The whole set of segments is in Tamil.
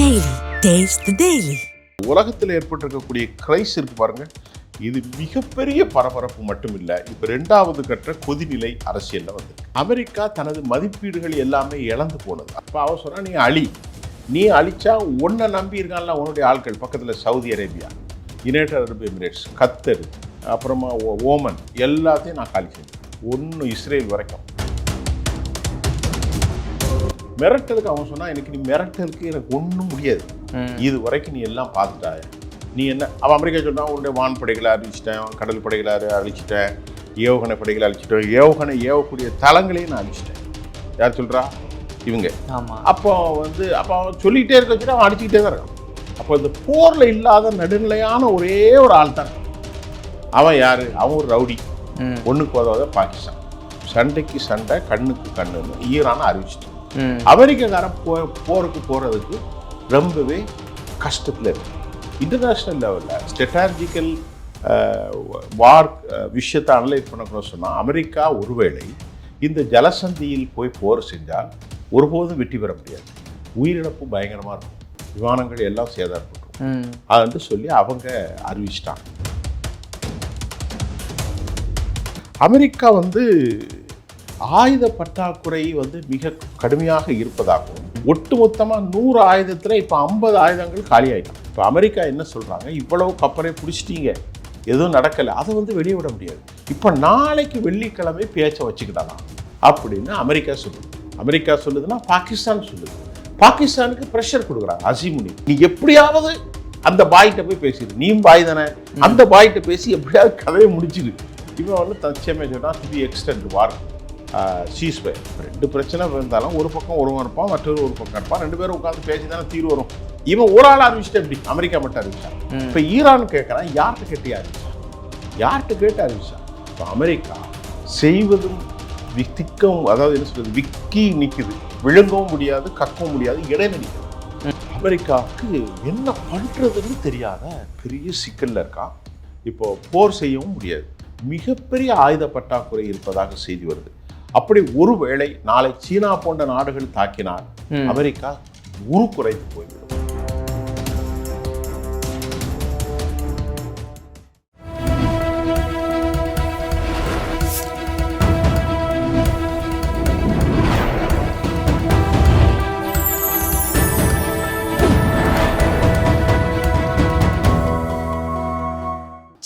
Daily. Taste the Daily. உலகத்தில் ஏற்பட்டிருக்கக்கூடிய கிரைஸ் இருக்கு பாருங்க, இது மிகப்பெரிய பரபரப்பு மட்டும் இல்லை. இப்போ 2வது கட்ட கொதிநிலை அரசியலில் வந்து அமெரிக்கா தனது மதிப்பீடுகள் எல்லாமே இழந்து போனது. அப்போ அவ சொன்னா நீ அழிச்சா ஒன்றை நம்பி இருக்கான்ல உன்னுடைய ஆட்கள் பக்கத்தில் சவுதி அரேபியா, யுனைடெட் அரபு எமிரேட்ஸ், கத்தர், அப்புறமா ஓமன் எல்லாத்தையும் நான் காலி செஞ்சேன். ஒன்று இஸ்ரேல் வரைக்கும் மிரட்டலுக்கு அவன் சொன்னா எனக்கு நீ மிரட்டலுக்கு எனக்கு ஒன்றும் முடியாது, இது வரைக்கும் நீ எல்லாம் பார்த்துட்டாய, நீ என்ன அவன் அமெரிக்கா சொன்னா உன்னுடைய வான்படைகளை அழிச்சிட்டேன், கடல் படைகளை அழிச்சிட்டேன், ஏவுகணை படைகளை அழிச்சிட்டேன், ஏவுகணை ஏவக்கூடிய தளங்களையும் நான் அழிச்சிட்டேன். யார் சொல்றா? இவங்க. அப்போ அவன் சொல்லிக்கிட்டே இருக்க வச்சுட்டு அவன் அடிச்சுக்கிட்டே தான் இருக்கான். அப்போ இந்த போர்ல இல்லாத நடுநிலையான ஒரே ஒரு ஆள் தான் அவன். யாரு? அவன் ஒரு ரவுடி, ஒண்ணுக்கு உதவாத பாகிஸ்தான், சண்டைக்கு சண்டை கண்ணுக்கு கண்ணுன்னு ஈரானை அறிவிச்சிட்டான். அமெரிக்காக்காரன் போருக்கு போறதுக்கு ரொம்பவே கஷ்டத்தில் இருக்கு. இன்டர்நேஷ்னல் லெவலில் ஸ்ட்ராட்டஜிக்கல் வார் விஷயத்தை அனலைஸ் பண்ண சொன்னால் அமெரிக்கா ஒருவேளை இந்த ஜலசந்தியில் போய் போர் செஞ்சால் ஒருபோதும் வெற்றி பெற முடியாது, உயிரிழப்பு பயங்கரமாக இருக்கும், விமானங்கள் எல்லாம் சேதாரப்படும் அதுன்னு சொல்லி அவங்க அறிவிச்சிட்டாங்க. அமெரிக்கா ஆயுத பற்றாக்குறை மிக கடுமையாக இருப்பதாகவும், ஒட்டுமொத்தமாக 100 ஆயுதத்தில் இப்போ 50 ஆயுதங்கள் காலி ஆகிட்டான். இப்போ அமெரிக்கா என்ன சொல்கிறாங்க, இவ்வளவு கப்பலை பிடிச்சிட்டீங்க, எதுவும் நடக்கலை, அதை வெளியே விட முடியாது, இப்போ நாளைக்கு வெள்ளிக்கிழமை பேச்சை வச்சுக்கிட்டானா அப்படின்னு அமெரிக்கா சொல்லுது. அமெரிக்கா சொல்லுதுன்னா பாகிஸ்தான் சொல்லுது. பாகிஸ்தானுக்கு ப்ரெஷர் கொடுக்குறாங்க. அசிமுனி, நீ எப்படியாவது அந்த பாய்கிட்ட போய் பேசிடு, நீயும் பாய் தானே, அந்த பாய்கிட்ட பேசி எப்படியாவது கதையை முடிச்சுது. இவன் தச்சமே சொன்னால் to be extend war ceasefire. 2 பிரச்சனை இருந்தாலும் ஒரு பக்கம் ஒருவன் இருப்பான், மற்றொரு ஒரு பக்கம் இருப்பான், 2 பேரும் உட்காந்து பேசி தானே தீர்வு வரும். இவன் ஒரு ஆள் அறிவிச்சிட்டு எப்படி அமெரிக்கா மட்டும் அறிவிச்சான். இப்போ ஈரான் கேட்குறான், யார்கிட்ட கேட்டு அறிவிச்சான், யார்கிட்ட கேட்டு அறிவிச்சான். இப்போ அமெரிக்கா செய்வதும் வித்திக்கவும், அதாவது என்ன சொல்றது, விக்கி நிற்குது, விழுங்கவும் முடியாது, கக்கவும் முடியாது, இடையில நிற்குது. அமெரிக்காவுக்கு என்ன பண்ணுறதுன்னு தெரியாத பெரிய சிக்கல்ல இருக்கான். இப்போ போர் செய்யவும் முடியாது, மிகப்பெரிய ஆயுத பற்றாக்குறை இருப்பதாக செய்தி வருது. அப்படி ஒருவேளை நாளை சீனா போன்ற நாடுகள் தாக்கினால் அமெரிக்கா குறைந்து போய்விடும்.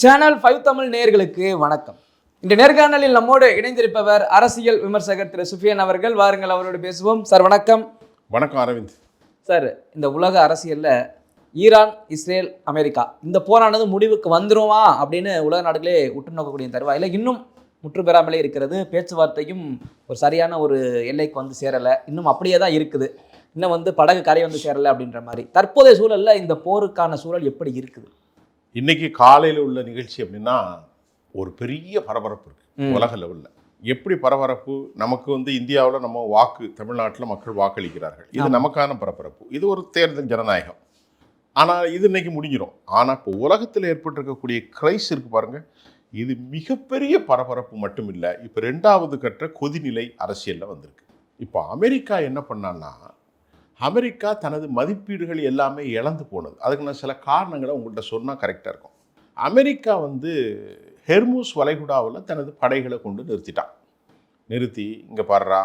சேனல் 5 தமிழ் நேயர்களுக்கு வணக்கம். இந்த நேர்காணலில் நம்மோடு இணைந்திருப்பவர் அரசியல் விமர்சகர் திரு சுஃபியான் அவர்கள். வாருங்கள் அவரோடு பேசுவோம். சார் வணக்கம். வணக்கம் அரவிந்த். சார், இந்த உலக அரசியலில் ஈரான், இஸ்ரேல், அமெரிக்கா இந்த போரானது முடிவுக்கு வந்துருமா அப்படின்னு உலக நாடுகளே உற்று நோக்கக்கூடிய தருவாயில் இன்னும் முற்று பெறாமலே இருக்கிறது. பேச்சுவார்த்தையும் ஒரு சரியான ஒரு எல்லைக்கு சேரலை, இன்னும் அப்படியே தான் இருக்குது, இன்னும் படகு கரை சேரலை அப்படின்ற மாதிரி தற்போதைய சூழலில் இந்த போருக்கான சூழல் எப்படி இருக்குது? இன்னைக்கு காலையில் உள்ள நிகழ்ச்சி அப்படின்னா ஒரு பெரிய பரபரப்பு இருக்கு உலக லெவலில். எப்படி பரபரப்பு? நமக்கு இந்தியாவில் நம்ம தமிழ்நாட்டில் மக்கள் வாக்களிக்கிறார்கள், இது நமக்கான பரபரப்பு, இது ஒரு தேர்தல் ஜனநாயகம். ஆனால் இது இன்னைக்கு முடிஞ்சிடும். ஆனால் இப்போ உலகத்தில் ஏற்பட்டிருக்கக்கூடிய கிரைஸ் இருக்கு பாருங்க, இது மிகப்பெரிய பரபரப்பு மட்டும் இல்லை. இப்போ 2வது கட்ட கொதிநிலை அரசியலில் வந்திருக்கு. இப்போ அமெரிக்கா என்ன பண்ணான்னா, அமெரிக்கா தனது மதிப்பீடுகள் எல்லாமே இழந்து போனது. அதுக்கு நான் சில காரணங்களை உங்கள்கிட்ட சொன்னால் கரெக்டாக இருக்கும். அமெரிக்கா ஹெர்மூஸ் வளைகுடாவில் தனது படைகளை கொண்டு நிறுத்தி இங்கே பாடுறா,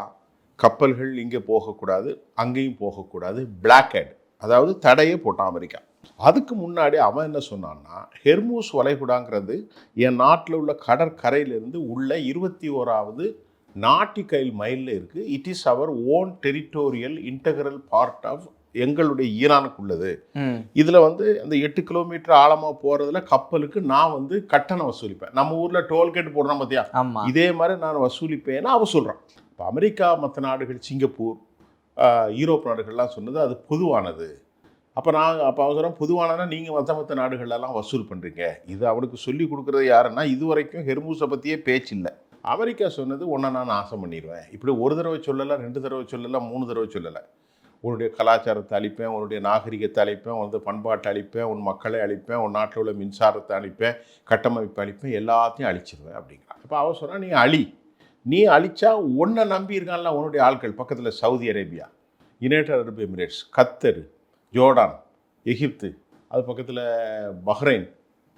கப்பல்கள் இங்கே போகக்கூடாது, அங்கேயும் போகக்கூடாது, பிளாக்ஹெட், அதாவது தடையே போட்டான் அமெரிக்கா. அதுக்கு முன்னாடி அவன் என்ன சொன்னான்னா, ஹெர்மூஸ் வளைகுடாங்கிறது என் நாட்டில் உள்ள கடற்கரையிலிருந்து உள்ள 21வது நாட்டிகைல் மைலில் இருக்குது. It is our own territorial integral part of எங்களுடைய ஈரானுக்கு உள்ளது. இதில் அந்த 8 கிலோமீட்டர் ஆழமாக போகிறதுல கப்பலுக்கு நான் கட்டணம் வசூலிப்பேன். நம்ம ஊரில் டோல்கேட் போடுறோம் பார்த்தியா, இதே மாதிரி நான் வசூலிப்பேன்னு அவன் சொல்கிறான். இப்போ அமெரிக்கா, மற்ற நாடுகள், சிங்கப்பூர், யூரோப் நாடுகள்லாம் சொன்னது அது பொதுவானது. அப்போ அவன் சொல்கிறேன், பொதுவானதுன்னா நீங்கள் மற்ற நாடுகள்லாம் வசூல் பண்ணுறீங்க. இது அவனுக்கு சொல்லி கொடுக்குறது யாருன்னா, இது வரைக்கும் ஹெர்மூஸை பற்றியே பேச்சு இல்லை. அமெரிக்கா சொன்னது ஒன்றை நான் நாசம் பண்ணிடுவேன். இப்படி ஒரு தடவை சொல்லலை, 2 தடவை சொல்லலை, 3 தடவை சொல்லலை. உன்னுடைய கலாச்சாரத்தை அழிப்பேன், உன்னுடைய நாகரிகத்தை அழிப்பேன், பண்பாட்டை அழிப்பேன், உன் மக்களை அழிப்பேன், உன் நாட்டில் உள்ள மின்சாரத்தை அழிப்பேன், கட்டமைப்பை அழிப்பேன், எல்லாத்தையும் அழிச்சிருவேன் அப்படிங்கிறான். இப்போ அவன் சொன்னால் நீ அழிச்சா ஒன்றை நம்பி இருக்கான்ல உன்னுடைய ஆட்கள் பக்கத்தில் சவுதி அரேபியா, யுனைடெட் அரபு எமிரேட்ஸ், கத்தர், ஜோர்டான், எகிப்து, அது பக்கத்தில் பஹ்ரைன்,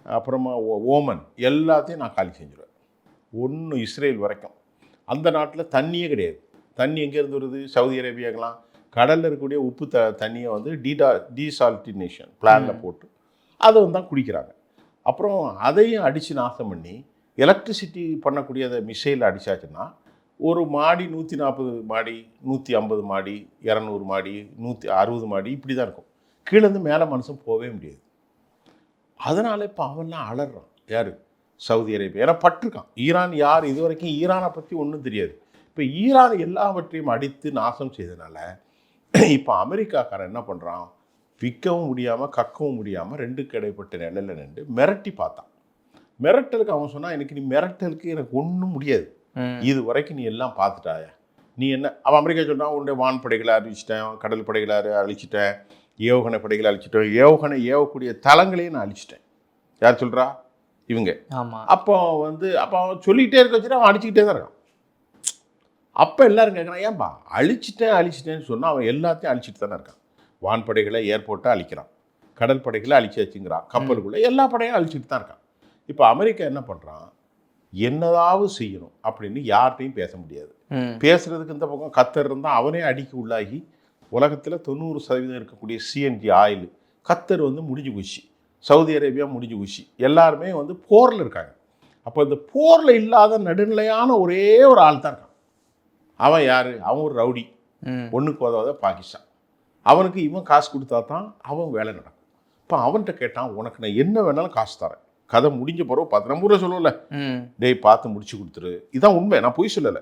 அப்புறமா ஓமன், எல்லாத்தையும் நான் காலி செஞ்சுருவேன். ஒன்று இஸ்ரேல் வரைக்கும். அந்த நாட்டில் தண்ணியே கிடையாது. தண்ணி எங்கேருந்து வருது? சவுதி அரேபியாக்கெல்லாம் கடலில் இருக்கக்கூடிய உப்பு தண்ணியை வந்து டீசால்டினேஷன் பிளானில் போட்டு அதை வந்து தான் குடிக்கிறாங்க. அப்புறம் அதையும் அடித்து நாசம் பண்ணி எலக்ட்ரிசிட்டி பண்ணக்கூடிய அதை மிசைலில் அடித்தாச்சுன்னா ஒரு மாடி 140 மாடி, 150 மாடி, 200 மாடி, 160 மாடி, இப்படி தான் இருக்கும். கீழேருந்து மேலே மனுஷன் போகவே முடியாது. அதனால் இப்போ அவன்லாம் அலறான். யார்? Saudi Arabia. ஏன்னா பட்டிருக்கான். ஈரான் யார்? இது வரைக்கும் ஈரானை பற்றி ஒன்றும் தெரியாது. இப்போ ஈரான் எல்லாவற்றையும் அடித்து நாசம் செய்ததுனால இப்போ அமெரிக்காக்காரன் என்ன பண்ணுறான்? விற்கவும் முடியாமல் கக்கவும் முடியாமல் ரெண்டுக்கு இடைப்பட்ட நிலையில் நின்று மிரட்டி பார்த்தான். மிரட்டலுக்கு அவன் சொன்னான், எனக்கு நீ மிரட்டலுக்கு எனக்கு ஒன்றும் முடியாது, இது வரைக்கும் நீ எல்லாம் பார்த்துட்டாயா, நீ என்ன? அவன் அமெரிக்கா சொன்னான், உன்னுடைய வான்படைகளை அழிச்சிட்டேன், கடல் படைகளை அழிச்சிட்டேன், ஏவுகணை படைகளை அழிச்சிட்டேன், ஏவுகணை ஏவக்கூடிய தளங்களையும் நான் அழிச்சிட்டேன். யார் சொல்கிறா? இவங்க. ஆமாம். அப்போ அவன் சொல்லிக்கிட்டே இருக்க வச்சுட்டு அவன் அடிச்சுக்கிட்டே தான் இருக்கான். அப்போ எல்லாரும் கேட்குறான், ஏன்பா அழிச்சிட்டேன்னு சொன்னால் அவன் எல்லாத்தையும் அழிச்சிட்டு தானே இருக்கான். வான்படைகளை ஏர்போர்ட்டை அழிக்கிறான், கடல் படைகளை அழிச்சாச்சுங்கிறான், கப்பலுக்குள்ளே எல்லா படையும் அழிச்சிட்டு தான் இருக்கான். இப்போ அமெரிக்கா என்ன பண்ணுறான்? என்னதாவது செய்யணும் அப்படின்னு யார்கிட்டையும் பேச முடியாது. பேசுறதுக்கு இந்த பக்கம் கத்தர் இருந்தால் அவனே அடிக்க உள்ளாகி உலகத்தில் 90% இருக்கக்கூடிய சிஎன்ஜி ஆயில் கத்தர் வந்து முடிஞ்சு போச்சு, சவுதி அரேபியா முடிஞ்சு போச்சு, எல்லாருமே வந்து போரில் இருக்காங்க. அப்போ இந்த போரில் இல்லாத நடுநிலையான ஒரே ஒரு ஆள் தான் இருக்கான். அவன் யார்? அவன் ஒரு ரவுடி, ஒன்றுக்கு உதவாத பாகிஸ்தான். அவனுக்கு இவன் காசு கொடுத்தா தான் அவன் வேலை நடக்கும். இப்போ அவன்கிட்ட கேட்டான், உனக்கு நான் என்ன வேணாலும் காசு தரேன், கதை முடிஞ்ச பிறகு பார்த்து நம்ம ஊரை சொல்லல, டேய் பார்த்து முடிச்சு கொடுத்துரு, இதான் உண்மை, நான் பொய் சொல்லலை,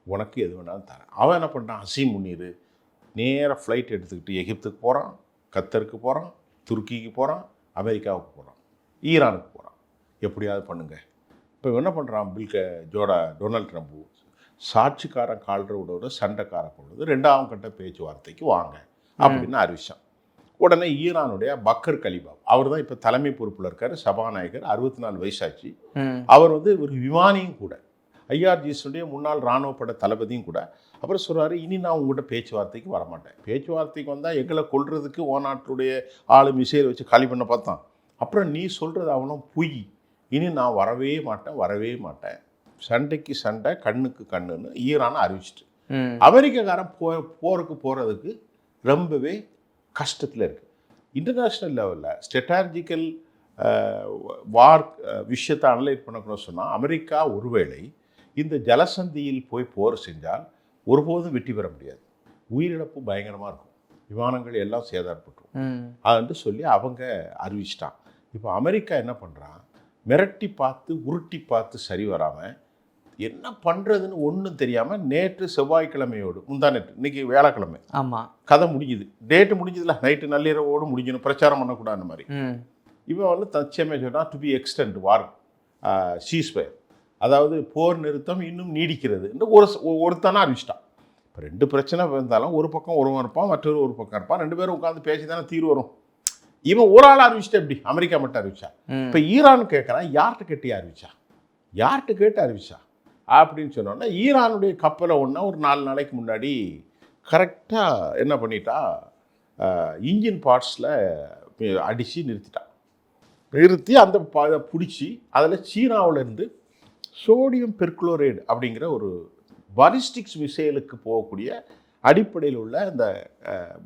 உனக்கு எது வேணாலும் தரேன். அவன் என்ன பண்ணுறான்? அசீம் முனீர் நேராக ஃப்ளைட் எடுத்துக்கிட்டு எகிப்துக்கு போகிறான், கத்தருக்கு போகிறான், துருக்கிக்கு போகிறான், அமெரிக்காவுக்கு போகிறான், ஈரானுக்கு போகிறான். எப்படியாவது பண்ணுங்க. இப்போ என்ன பண்ணுறான்? டொனால்ட் ட்ரம்ப் சாட்சிக்காரன் கால்றவோட சண்டைக்காரன் கொண்டது 2ஆம் கட்ட பேச்சுவார்த்தைக்கு வாங்க அப்படின்னு அறிவிச்சான். உடனே ஈரானுடைய பக்கர் கலிபாப், அவர் தான் இப்போ தலைமை பொறுப்பில் இருக்கார், சபாநாயகர், 64 வயசாச்சு. அவர் வந்து ஒரு விமானியும் கூட, ஐஆர்ஜிஎஸ்னுடைய முன்னாள் இராணுவ பட தளபதியும் கூட. அப்புறம் சொல்கிறாரு, இனி நான் உங்கள்கிட்ட பேச்சுவார்த்தைக்கு வரமாட்டேன், பேச்சுவார்த்தைக்கு வந்தால் எங்களை கொல்றதுக்கு நாட்டுடைய ஆளு மிசைல் வச்சு காலி பண்ண பார்த்தான், அப்புறம் நீ சொல்கிறது அவனும் பொய், இனி நான் வரவே மாட்டேன், சண்டைக்கு சண்டை, கண்ணுக்கு கண்ணுன்னு ஈரானை அறிவிச்சிட்டு அமெரிக்காக்காரன் போருக்கு போகிறதுக்கு ரொம்பவே கஷ்டத்தில் இருக்குது. இன்டர்நேஷ்னல் லெவலில் ஸ்ட்ராட்டஜிக்கல் வார் விஷயத்தை அனலைஸ் பண்ணக்கூட சொன்னால் அமெரிக்கா ஒருவேளை இந்த ஜலசந்தியில் போய் போர் செஞ்சால் ஒருபோதும் வெற்றி பெற முடியாது, உயிரிழப்பு பயங்கரமாக இருக்கும், விமானங்கள் எல்லாம் சேதாரப்பட்டுரும் அதுன்னு சொல்லி அவங்க அறிவிச்சிட்டான். இப்போ அமெரிக்கா என்ன பண்ணுறான்? மிரட்டி பார்த்து உருட்டி பார்த்து சரி வராமல் என்ன பண்ணுறதுன்னு ஒன்றும் தெரியாமல் நேற்று செவ்வாய்க்கிழமையோடு முந்தானேற்று, இன்றைக்கி வேலைக்கிழமை, ஆமாம், கதை முடிஞ்சுது, டேட்டு முடிஞ்சதில்ல, நைட்டு நள்ளிரவோடு முடிஞ்சணும், பிரச்சாரம் பண்ணக்கூடாது மாதிரி. இவன் வந்து தச்சமே சொன்னால் to be extend war ceasefire, அதாவது போர் நிறுத்தம் இன்னும் நீடிக்கிறது என்று ஒருத்தனா அறிவிச்சிட்டான். இப்போ 2 பிரச்சனை இருந்தாலும் ஒரு பக்கம் ஒருவன் இருப்பான், மற்றொரு ஒரு பக்கம் இருப்பான், 2 பேரும் உட்காந்து பேசி தானே தீர்வு வரும். இவன் ஒரு ஆள் அறிவிச்சிட்டா எப்படி? அமெரிக்கா மட்டும் அறிவிச்சா? இப்போ ஈரான் கேட்குறான், யார்கிட்ட கேட்டு அறிவிச்சா அப்படின்னு சொன்னோன்னா, ஈரானுடைய கப்பலை ஒன்றா ஒரு 4 நாளைக்கு முன்னாடி கரெக்டாக என்ன பண்ணிட்டா, இன்ஜின் பார்ட்ஸில் அடித்து நிறுத்தி அந்த பிடிச்சி அதில் சீனாவிலேருந்து சோடியம் பெர்குளோரைடு அப்படிங்கிற ஒரு பாலிஸ்டிக்ஸ் மிசைலுக்கு போகக்கூடிய அடிப்படையில் உள்ள அந்த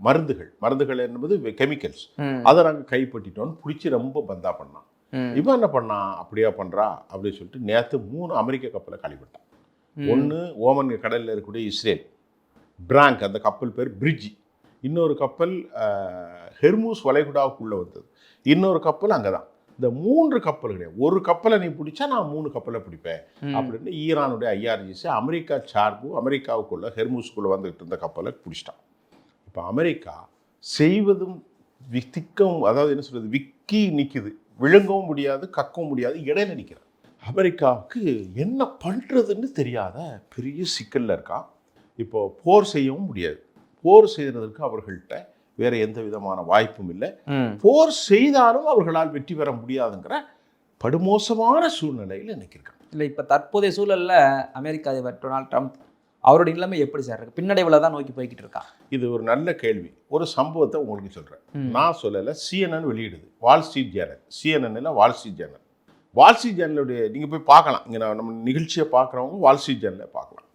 மருந்துகள் என்பது கெமிக்கல்ஸ், அதை நாங்கள் கைப்பற்றிட்டோன்னு பிடிச்சி ரொம்ப பந்தா பண்ணான். இவன் என்ன பண்ணான்? அப்படியா பண்ணுறா அப்படின்னு சொல்லிட்டு நேற்று 3 அமெரிக்க கப்பலை காலிப்பட்டான். ஒன்று ஓமன் கடலில் இருக்கக்கூடிய இஸ்ரேல் பிராங்க், அந்த கப்பல் பேர் பிரிட்ஜ், இன்னொரு கப்பல் ஹெர்மூஸ் வளைகுடாவுக்குள்ளே வந்தது, இன்னொரு கப்பல் அங்கே தான். இந்த 3 கப்பல் கிடையாது, ஒரு கப்பலை நீ பிடிச்சா நான் 3 கப்பலை பிடிப்பேன் அப்படின்னு ஈரானுடைய ஐஆர்ஜிசி அமெரிக்கா சார்பு அமெரிக்காவுக்குள்ள ஹெர்மூஸுக்குள்ளே வந்துகிட்டு இருந்த கப்பலை பிடிச்சிட்டான். இப்போ அமெரிக்கா செய்வதும் திக்கவும், அதாவது என்ன சொல்கிறது, விக்கி நிற்குது, விழுங்கவும் முடியாது, கக்கவும் முடியாது, இடையில நிற்கிறார். அமெரிக்காவுக்கு என்ன பண்ணுறதுன்னு தெரியாத பெரிய சிக்கலில் இருக்கான். இப்போது போர் செய்யவும் முடியாது, போர் செய்கிறதுக்கு அவர்கள்ட்ட வேறு எந்த விதமான வாய்ப்பும் இல்லை, போர் செய்தாலும் அவர்களால் வெற்றி பெற முடியாதுங்கிற படுமோசமான சூழ்நிலையில் இன்னைக்கு இருக்காங்க. இல்லை, இப்போ தற்போதைய சூழலில் அமெரிக்க அதிபர் டொனால்ட் ட்ரம்ப் அவருடைய நிலைமை எப்படி சார் இருக்கு? பின்னடைவுல தான் நோக்கி போய்கிட்டு இருக்கா? இது ஒரு நல்ல கேள்வி. ஒரு சம்பவத்தை உங்களுக்கு சொல்கிறேன். நான் சொல்லலை, CNN வெளியிடுது. வால் ஸ்ட்ரீட் ஜேர்னல், CNN இல்லை, Wall Street Journal. Wall Street ஜேர்னலுடைய நீங்கள் போய் பார்க்கலாம். இங்கே நம்ம நிகழ்ச்சியை பார்க்குறவங்க வால் ஸ்ட்ரீட் ஜேர்னலை பார்க்கலாம்.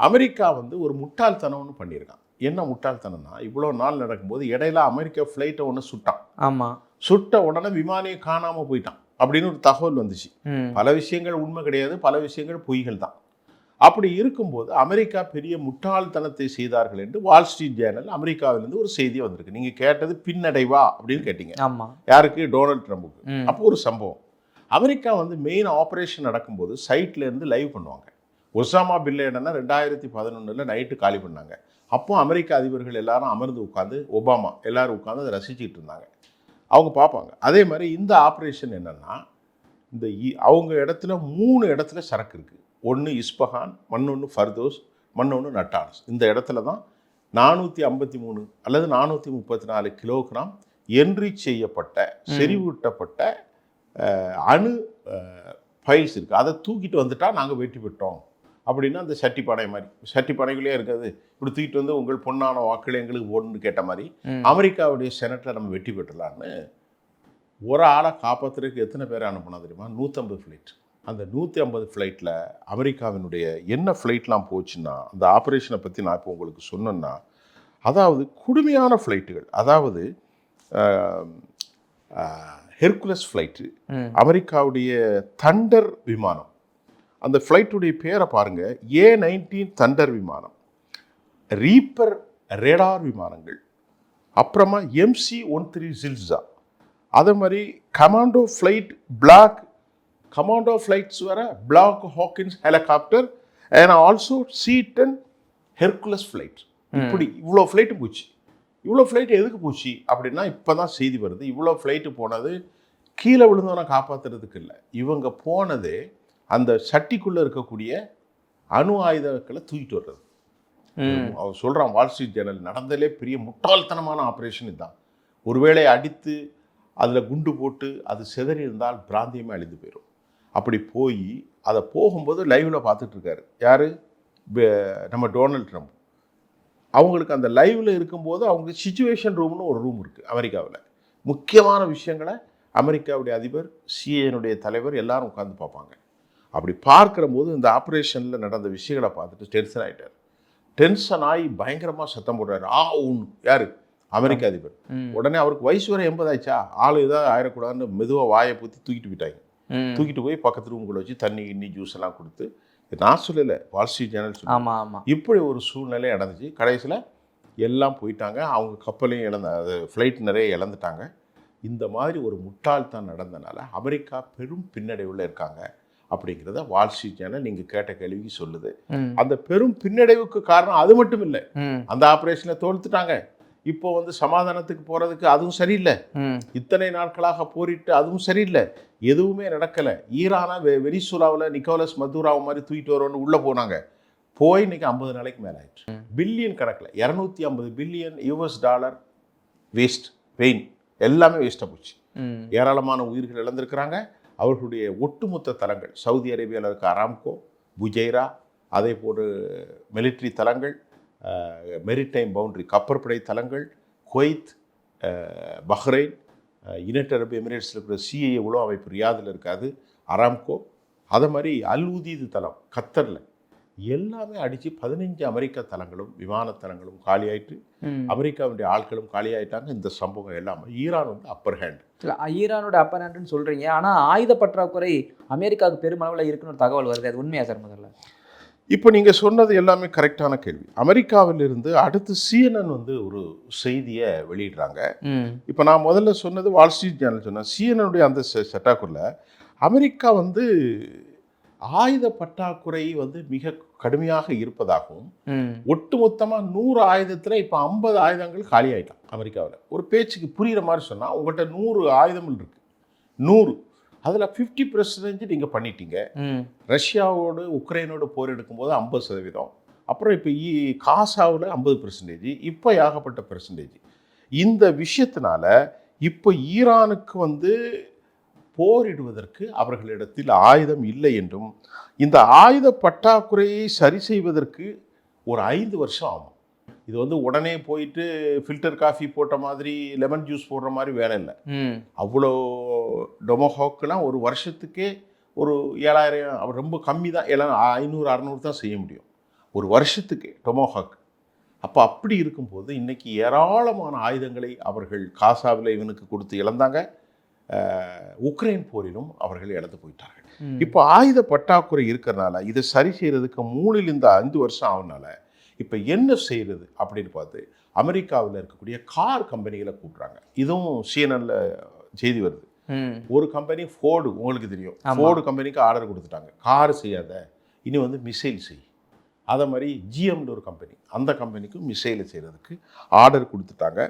அமெரிக்கா வந்து ஒரு முட்டாள்தனம்னு பண்ணியிருக்கான். என்ன முட்டாள்தனம்னா, இவ்வளோ நாள் நடக்கும்போது இடையில அமெரிக்கா ஃப்ளைட்டை ஒன்று சுட்டான். ஆமாம். சுட்ட உடனே விமானியை காணாமல் போயிட்டான் அப்படின்னு ஒரு தகவல் வந்துச்சு. பல விஷயங்கள் உண்மை கிடையாது, பல விஷயங்கள் பொய்கள் தான். அப்படி இருக்கும்போது அமெரிக்கா பெரிய முட்டாள்தனத்தை செய்தார்கள் என்று வால் ஸ்ட்ரீட் ஜேர்னல் அமெரிக்காவிலிருந்து ஒரு செய்தி வந்திருக்கு. நீங்கள் கேட்டது பின்னடைவா அப்படின்னு கேட்டீங்க. ஆமாம். யாருக்கு? டொனால்ட் ட்ரம்புக்கு. அப்போ ஒரு சம்பவம். அமெரிக்கா வந்து மெயின் ஆப்ரேஷன் நடக்கும்போது சைட்ல இருந்து லைவ் பண்ணுவாங்க. ஒசாமா பின்லேடனை 2011 நைட்டு காலி பண்ணாங்க. அப்போ அமெரிக்க அதிபர்கள் எல்லாரும் அமர்ந்து உட்காந்து, ஒபாமா எல்லாரும் உட்காந்து அதை ரசிச்சுட்டு இருந்தாங்க. அவங்க பார்ப்பாங்க. அதே மாதிரி இந்த ஆப்ரேஷன் என்னன்னா, இந்த அவங்க இடத்துல 3 இடத்துல சரக்கு இருக்குது. ஒன்று இஸ்பஹான், மண்ணொன்று ஃபர்தோஸ், மண்ணொன்று நட்டான்ஸ். இந்த இடத்துல தான் 453 அல்லது 434 கிலோகிராம் என்ரிச் செய்யப்பட்ட செறிவூட்டப்பட்ட அணு ஃபைல்ஸ் இருக்குது. அதை தூக்கிட்டு வந்துட்டா நாங்கள் வெற்றி பெற்றோம் அப்படின்னா, அந்த சட்டி பானை மாதிரி, சட்டி பானைகளே இருக்காது, இப்படி தூக்கிட்டு வந்து உங்கள் பொன்னான வாக்குகள் எங்களுக்கு ஓடுன்னு கேட்ட மாதிரி அமெரிக்காவுடைய செனட்டில் நம்ம வெற்றி பெற்றலான்னு ஒரு ஆளை காப்பாற்றுறதுக்கு எத்தனை பேரை அனுப்பினா தெரியுமா? 150 ஃப்ளைட். அந்த 150 ஃப்ளைட்டில் அமெரிக்காவினுடைய என்ன ஃப்ளைட்லாம் போச்சுன்னா, அந்த ஆப்ரேஷனை பற்றி நான் இப்போ உங்களுக்கு சொன்னேன்னா, அதாவது கொடுமையான ஃப்ளைட்டுகள். அதாவது ஹெர்குலஸ் ஃப்ளைட்டு, அமெரிக்காவுடைய தண்டர் விமானம். அந்த ஃப்ளைட்டுடைய பேரை பாருங்க, A-19 தண்டர் விமானம், ரீப்பர் ரேடார் விமானங்கள், அப்புறமா MC-13 ஜில்ஸா, அதே மாதிரி commando flight black, commando flights வர black Hawkins helicopter and also C-10 Hercules flight. இப்படி இவ்வளோ ஃப்ளைட்டு போச்சு. இவ்வளோ ஃப்ளைட்டு எதுக்கு போச்சு அப்படின்னா, இப்போ தான் செய்தி வருது. இவ்வளோ ஃப்ளைட்டு போனது கீழே விழுந்தவனை காப்பாற்றுறதுக்கு இல்லை. இவங்க போனது அந்த சட்டிக்குள்ளே இருக்கக்கூடிய அணு ஆயுதங்களை தூக்கிட்டு வர்றது. அவர் சொல்கிறான், வால் ஸ்ட்ரீட் ஜேர்னல், நடந்ததிலே பெரிய முட்டாள்தனமான ஆப்ரேஷன் இதுதான். ஒருவேளை அடித்து அதில் குண்டு போட்டு அது சிதறி இருந்தால் பிராந்தியமே அழிந்து போயிடும். அப்படி போய் அதை போகும்போது லைவில் பார்த்துட்ருக்காரு யார்? நம்ம டொனால்ட் ட்ரம்ப். அவங்களுக்கு அந்த லைவில் இருக்கும்போது அவங்க சிச்சுவேஷன் ரூம்னு ஒரு ரூம் இருக்குது அமெரிக்காவில். முக்கியமான விஷயங்களை அமெரிக்காவுடைய அதிபர், சிஏனுடைய தலைவர் எல்லாரும் உட்காந்து பார்ப்பாங்க. அப்படி பார்க்குற போது இந்த ஆப்ரேஷனில் நடந்த விஷயங்களை பார்த்துட்டு டென்ஷன் ஆகிட்டார். டென்ஷன் ஆகி பயங்கரமாக சத்தம் போடுறாரு. ஒன்று யார்? அமெரிக்க அதிபர். உடனே அவருக்கு வயசு வரை 80 ஆயிடுச்சா, ஆள் ஏதாவது ஆயிடக்கூடாதுன்னு மெதுவாக வாயை பூத்தி தூக்கிட்டு போயிட்டாங்க. தூக்கிட்டு போய் பக்கத்து ரூம்குள்ளே வச்சு தண்ணி ஜூஸ் எல்லாம் கொடுத்து, நான் சொல்லலை, வால் ஸ்ட்ரீட் ஜேர்னல் சொல்லி இப்படி ஒரு சூழ்நிலை நடந்துச்சு. கடைசியில் எல்லாம் போயிட்டாங்க. அவங்க கப்பலையும் அது ஃப்ளைட் நிறைய இழந்துட்டாங்க. இந்த மாதிரி ஒரு முட்டாள்தான் நடந்தனால அமெரிக்கா பெரும் பின்னடைவில் இருக்காங்க அப்படிங்கிறத வால் ஸ்ட்ரீட் ஜேர்னல் நீங்கள் கேட்ட கேள்விக்கு சொல்லுது. அந்த பெரும் பின்னடைவுக்கு காரணம் அது மட்டும் இல்லை, அந்த ஆப்ரேஷனை தோல்த்துட்டாங்க. இப்போ வந்து சமாதானத்துக்கு போகிறதுக்கு அதுவும் சரியில்லை. இத்தனை நாட்களாக போரிட்டு அதுவும் சரியில்லை, எதுவுமே நடக்கலை. ஈரானா வெனிசுலாவில் நிக்கோலஸ் மதுராவை மாதிரி தூக்கிட்டு வரோன்னு உள்ளே போனாங்க. போய் இன்னைக்கு 50 நாளைக்கு மேலே ஆயிடுச்சு. பில்லியன் கணக்கில் 250 பில்லியன் US$ வேஸ்ட், வெயின் எல்லாமே வேஸ்ட்டாக போச்சு. ஏராளமான உயிர்கள் இழந்திருக்கிறாங்க. அவர்களுடைய ஒட்டுமொத்த தளங்கள், சவுதி அரேபியாவில் இருக்க அராம்கோ, புஜைரா, அதே போன்று மிலிட்ரி தளங்கள், மெரிடைம் பவுண்டரி கப்பற்படை தளங்கள், குவைத், பஹ்ரைன், யுனைடெட் அரபு எமிரேட்ஸில் இருக்கிற CIA உளவு அமைப்பு ரியாதில் இருக்காது, அராம்கோ, அதே மாதிரி அல் உதீது தளம் கத்தரில் எல்லாமே அடித்து 15 அமெரிக்க தளங்களும் விமான தளங்களும் காலியாயிட்டு, அமெரிக்காவுடைய ஆட்களும் காலியாயிட்டாங்க. இந்த சம்பவம் எல்லாமே ஈரான் வந்து அப்பர் ஹேண்ட். இல்லை, ஈரானோட அப்பர் ஹேண்டுன்னு சொல்கிறீங்க, ஆனால் ஆயுத பற்றாக்குறை அமெரிக்காவுக்கு பெருமளவில் இருக்குன்னு ஒரு தகவல் வருது. அது உண்மையா சார்? முதல்ல இப்போ நீங்கள் சொன்னது எல்லாமே கரெக்டான கேள்வி. அமெரிக்காவிலிருந்து அடுத்து CNN வந்து ஒரு செய்தியை வெளியிடுறாங்க. இப்போ நான் முதல்ல சொன்னது வால் ஸ்ட்ரீட் ஜேர்னல் சொன்னேன். CNN அந்த செட்டாக்குள்ள அமெரிக்கா வந்து ஆயுத பற்றாக்குறை வந்து மிக கடுமையாக இருப்பதாகவும், ஒட்டுமொத்தமாக 100 ஆயுதத்தில் இப்போ 50 ஆயுதங்கள் காலி ஆகிட்டான் அமெரிக்காவில். ஒரு பேச்சுக்கு புரிகிற மாதிரி சொன்னால், உங்கள்கிட்ட 100 ஆயுதங்கள் இருக்குது, 100 அதில் 50% நீங்கள் பண்ணிட்டீங்க. ரஷ்யாவோடு உக்ரைனோடு போர் எடுக்கும்போது 50%, அப்புறம் இப்போ காசாவில் 50%, இப்போ ஏகப்பட்ட பெர்சன்டேஜ். இந்த விஷயத்தினால இப்போ ஈரானுக்கு வந்து போரிடுவதற்கு அவர்களிடத்தில் ஆயுதம் இல்லை என்றும், இந்த ஆயுத பற்றாக்குறையை சரி செய்வதற்கு ஒரு 5 வருஷம் ஆகும். இது வந்து உடனே போயிட்டு ஃபில்டர் காஃபி போட்ட மாதிரி லெமன் ஜூஸ் போடுற மாதிரி வேலை இல்லை. அவ்வளோ டொமோஹாக்லாம் ஒரு வருஷத்துக்கே ஒரு 7000 ரொம்ப கம்மி தான், 500-600 தான் செய்ய முடியும் ஒரு வருஷத்துக்கு டொமோஹாக். அப்போ அப்படி இருக்கும்போது இன்றைக்கி ஏராளமான ஆயுதங்களை அவர்கள் காசாவில் இவனுக்கு கொடுத்து இழந்தாங்க. உக்ரைன் போரிலும் அவர்கள் இழந்து போயிட்டார்கள். இப்போ ஆயுத பற்றாக்குறை இருக்கிறனால இதை சரி செய்கிறதுக்கு 3-5 வருஷம் ஆகுனால இப்போ என்ன செய்கிறது அப்படின்னு பார்த்து அமெரிக்காவில் இருக்கக்கூடிய கார் கம்பெனிகளை கூப்பிட்றாங்க. இதுவும் சிஎன்என்ல செய்தி வருது. ஒரு கம்பெனி ஃபோர்டு, உங்களுக்கு தெரியும், ஃபோர்டு கம்பெனிக்கு ஆர்டர் கொடுத்துட்டாங்க, கார் செய்யாத, இனி வந்து மிசைல் செய். அதை மாதிரி ஜிஎம்னு ஒரு கம்பெனி, அந்த கம்பெனிக்கும் மிசைலை செய்கிறதுக்கு ஆர்டர் கொடுத்துட்டாங்க.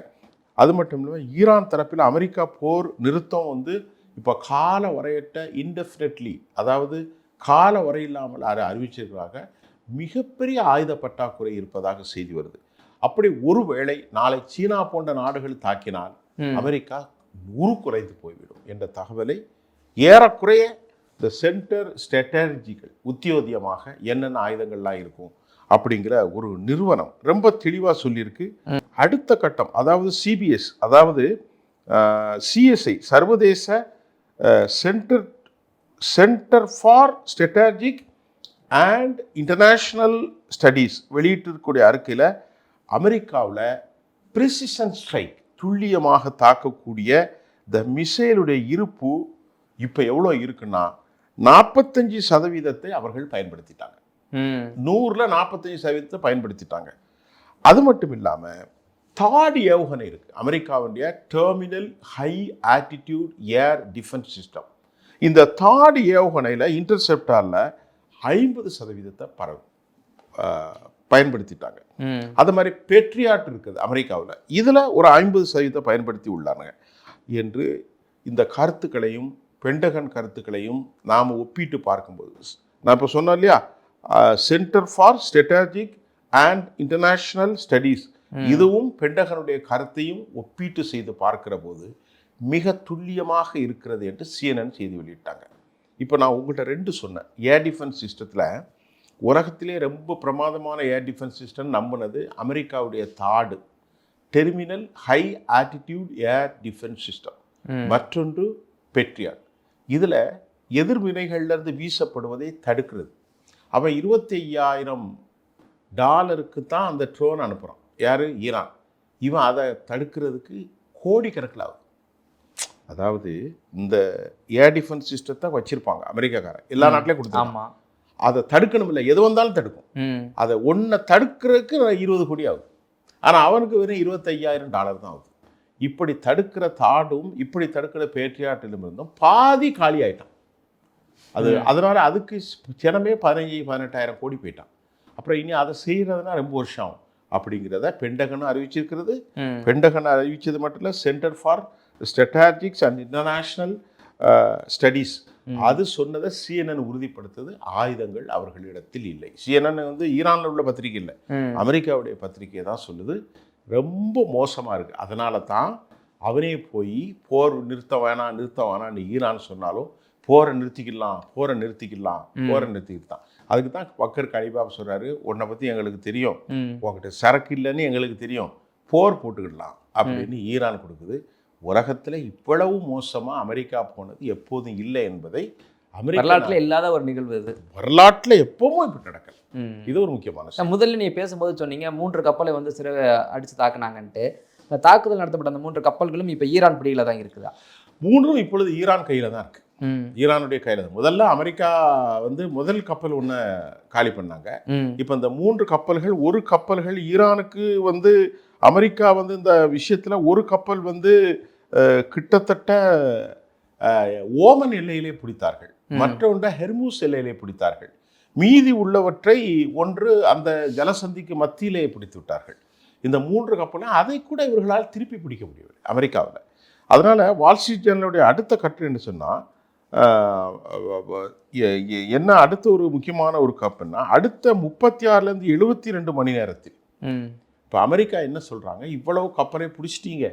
அது மட்டும் இல்லாமல் ஈரான் தரப்பில் அமெரிக்கா போர் நிறுத்தம் வந்து இப்போ கால வரையற்ற இன்டெஃபினெட்லி, அதாவது கால வரையில்லாமல் அறிவிச்சிருக்கிறாங்க. மிகப்பெரிய ஆயுத பற்றாக்குறை இருப்பதாக செய்தி வருது. அப்படி ஒருவேளை நாளை சீனா போன்ற நாடுகள் தாக்கினால் அமெரிக்கா குறைந்து போய்விடும் என்ற தகவலை ஏறக்குறைய இந்த சென்டர் ஸ்ட்ராட்டஜிக்கல் உத்தியோகமாக என்னென்ன ஆயுதங்கள்லாம் இருக்கும் அப்படிங்கிற ஒரு நிறுவனம் ரொம்ப தெளிவாக சொல்லியிருக்கு. அடுத்த கட்டம், அதாவது சிபிஎஸ், அதாவது சிஎஸ்ஐ, சர்வதேச centre for strategic and international studies வெளியிட்டிருக்கக்கூடிய அறிக்கையில் அமெரிக்காவில் ப்ரிசிஷன் ஸ்ட்ரைக், துல்லியமாக தாக்கக்கூடிய இந்த மிசைலுடைய இருப்பு இப்போ எவ்வளோ இருக்குன்னா 45% அவர்கள் பயன்படுத்திட்டாங்க. 100ல் 45% பயன்படுத்திட்டாங்க. அது மட்டும் இல்லாமல் தாட் ஏவுகணை இருக்குது அமெரிக்காவுடைய terminal high altitude air defence system. இந்த தாட் ஏவுகணையில் இன்டர்செப்டாரில் 50% பயன்படுத்திட்டாங்க. அது மாதிரி பேட்ரியாட் இருக்குது அமெரிக்காவில், இதில் ஒரு 50% பயன்படுத்தி உள்ளாங்க என்று இந்த கருத்துக்களையும் பென்டகன் கருத்துக்களையும் நாம் ஒப்பிட்டு பார்க்கும்போது, நான் இப்போ சொன்னேன் இல்லையா, centre for strategic and international studies, இதுவும் பென்டகனுடைய கருத்தையும் ஒப்பீட்டு செய்து பார்க்கிற போது மிக துல்லியமாக இருக்கிறது என்று சிஎன்என் செய்தி வெளியிட்டாங்க. இப்போ நான் உங்கள்கிட்ட 2 சொன்னேன். ஏர் டிஃபென்ஸ் சிஸ்டத்தில் உலகத்திலே ரொம்ப பிரமாதமான ஏர் டிஃபென்ஸ் சிஸ்டம் நம்பினது அமெரிக்காவுடைய தாடு, terminal high altitude air defence system. மற்றொன்று பெட்ரியாட். இதில் எதிர்வினைகள்லேருந்து வீசப்படுவதை தடுக்கிறது. அவன் $25,000 தான் அந்த ட்ரோன் அனுப்புகிறான். யார்? ஈரான். இவன் அதை தடுக்கிறதுக்கு கோடிக்கணக்கில் ஆகுது. அதாவது இந்த ஏர் டிஃபென்ஸ் சிஸ்டத்தை வச்சிருப்பாங்க அமெரிக்காக்காரன், எல்லா நாட்டிலையும் கொடுத்தாங்க. அதை தடுக்கணும் இல்லை, எது வந்தாலும் தடுக்கும். அதை ஒன்றை தடுக்கிறதுக்கு 20 கோடி ஆகுது. ஆனால் அவனுக்கு வெறும் $25,000 தான் ஆகுது. இப்படி தடுக்கிற தாடும் இப்படி தடுக்கிற பேட்ரியாட்டிலும் இருந்தும் பாதி காலி ஆயிட்டான். அதனால அதுக்கு ஜனமே 15-18,000 கோடி போயிட்டான். அப்புறம் இனி அதை செய்கிறதுனா ரொம்ப வருஷம் ஆகும் அப்படிங்கிறத பென்டகன் அறிவிச்சிருக்கிறது. பென்டகன் அறிவிச்சது மட்டும் இல்லை, centre for strategics and international studies அது சொன்னதை சிஎன்என் உறுதிப்படுத்துது. ஆயுதங்கள் அவர்களிடத்தில் இல்லை. சிஎன்என் வந்து ஈரானில் உள்ள பத்திரிகை இல்லை, அமெரிக்காவுடைய பத்திரிகை தான் சொல்லுது. ரொம்ப மோசமாக இருக்குது. அதனால தான் அவனே போய் போர் நிறுத்த வேணான்னு ஈரான் சொன்னாலும் போரை நிறுத்திக்கலாம். அதுக்கு தான் பக்கர் கலிபாப் சொல்கிறாரு, உன்னை பற்றி எங்களுக்கு தெரியும், உங்ககிட்ட சரக்கு இல்லைன்னு எங்களுக்கு தெரியும், போர் போட்டுக்கிடலாம் அப்படின்னு ஈரான் கொடுக்குது. உலகத்தில் இவ்வளவு மோசமாக அமெரிக்கா போனது எப்போதும் இல்லை என்பதை வரலாற்றில் இல்லாத ஒரு நிகழ்வு இது. வரலாற்றில் எப்பவும் இப்படி நடக்கல. இது ஒரு முக்கியமான முதல்ல நீங்கள் பேசும்போது சொன்னீங்க 3 கப்பலை வந்து அடித்து தாக்குனாங்கன்ட்டு. இந்த தாக்குதல் நடத்தப்பட்ட அந்த 3 கப்பல்களும் இப்போ ஈரான் பிடியில் தான் இருக்குதா? 3ம் இப்பொழுது ஈரான் கையில் தான் இருக்குது. ஈரானுடைய கையில் தான். முதல்ல அமெரிக்கா வந்து முதல் கப்பல் ஒன்று காலி பண்ணாங்க. இப்போ இந்த 3 கப்பல்கள், ஒரு கப்பல்கள் ஈரானுக்கு வந்து அமெரிக்கா வந்து இந்த விஷயத்தில் ஒரு கப்பல் வந்து கிட்டத்தட்ட ஓமன் எல்லையிலே பிடித்தார்கள், மற்றொன்றை ஹெர்மூஸ் எல்லையிலே பிடித்தார்கள், மீதி உள்ளவற்றை ஒன்று அந்த ஜலசந்திக்கு மத்தியிலே பிடித்து விட்டார்கள். இந்த 3 கப்பலும் அதை கூட இவர்களால் திருப்பி பிடிக்க முடியவில்லை அமெரிக்காவில். அதனால் வால்ஸ்ட்ரீட் ஜேர்னலுடைய அடுத்த கட்டுரை என்ன சொன்னால், என்ன அடுத்த ஒரு முக்கியமான ஒரு கப்பல்னா, அடுத்த 36லேருந்து 72 மணி நேரத்தில் இப்போ அமெரிக்கா என்ன சொல்கிறாங்க, இவ்வளவு கப்பலை பிடிச்சிட்டீங்க,